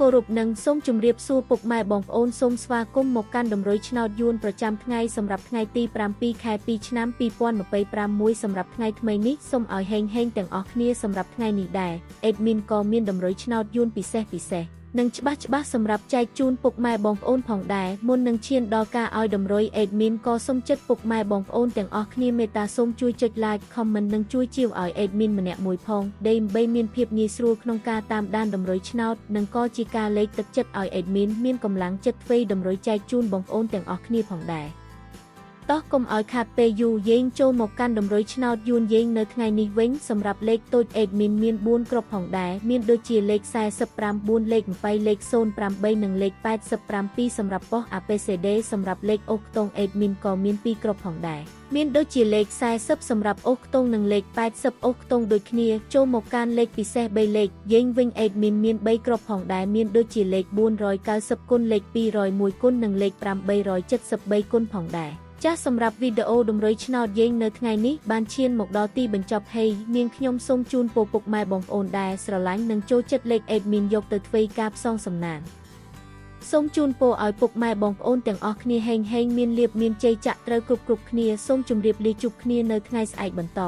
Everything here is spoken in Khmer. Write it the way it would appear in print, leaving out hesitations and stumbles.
គោរពនិងសូមជម្រាបសួរពុកម៉ែបងប្អូនសូមស្វាគមន៍មកកាន់តម្រុយឆ្នោតយួនប្រចាំថ្ងៃសម្រាប់ថ្ងៃទី7 ខែ 2 ឆ្នាំ 2026សម្រាប់ថ្ងៃថ្មីនេះសូមឲ្យហេងទាំងអស់គ្នាសម្រាប់ថ្ងៃនេះដែរអេដមីនក៏មានតម្រុយឆ្នោតយួនពិសេសនិងច្បាស់សម្រាប់ចែកជូនពុកម៉ែបងប្អូនផងដែរមុននឹងឈានដល់ការឲ្យតម្រុយអេដមីនក៏សូមចិត្តពុកម៉ែបងប្អូនទាំងអស់គ្នាមេត្តាសូមជួយចុច like comment និងជួយជាវឲ្យអេដមីនម្នាក់មួយផងដើម្បីមានភាពងាយស្រួលក្នុងការតាមដានតម្រុយឆ្នោតនិងក៏ជាការលើកទឹកចិត្តឲ្យអេដមីនមានកម្លាំងចិត្តធ្វើតម្រុយចែកជូនបងប្អូនទាំងអស់គ្នាផងដែរតោះកុំឲ្យខាតពេលយូរយើងចូលមកកាន់តម្រុយឆ្នោតយួនយើងនៅថ្ងៃនេះវិញសម្រាប់លេខតូចអេដមីនមាន4គ្រាប់ផងដែរមានដូចជាលេខ45 លេខ7លេខ08និងលេខ87សម្រាប់ប៉ុស ABCD សម្រាប់លេខអូខ្ទង់អេដមីនក៏មាន2គ្រាប់ផងដែរមានដូចជាលេខ40សម្រាប់អូខ្ទង់និងលេខ80អូខ្ទង់ដូចគ្នាចូលមកកាន់លេខពិសេស3លេខយើងវិញអេដមីនមាន3គ្រាប់ផងដែរមានដូចជាលេខ490គុណលេខ201គុណនិងលេខ873គុណផងដែរចាស់សម្រាប់វីដេអូតម្រុយឆ្នោតយើងនៅថ្ងៃនេះបានឈានមកដល់ទីបញ្ចប់ហើយនាងខ្ញុំសូមជូនពរពុកម៉ែបងប្អូនដែរស្រឡាញ់និងចូលចិត្តលេខអេដមីនយកទៅធ្វើការផ្សងសំណាងសូមជូនពរឲ្យពុកម៉ែបងប្អូនទាំងអស់គ្នាហេងមានលាភមានជ័យចាក់ត្រូវគ្រប់គ្នាសូមជម្រាបលាជួបគ្នានៅថ្ងៃស្អែកបន្ត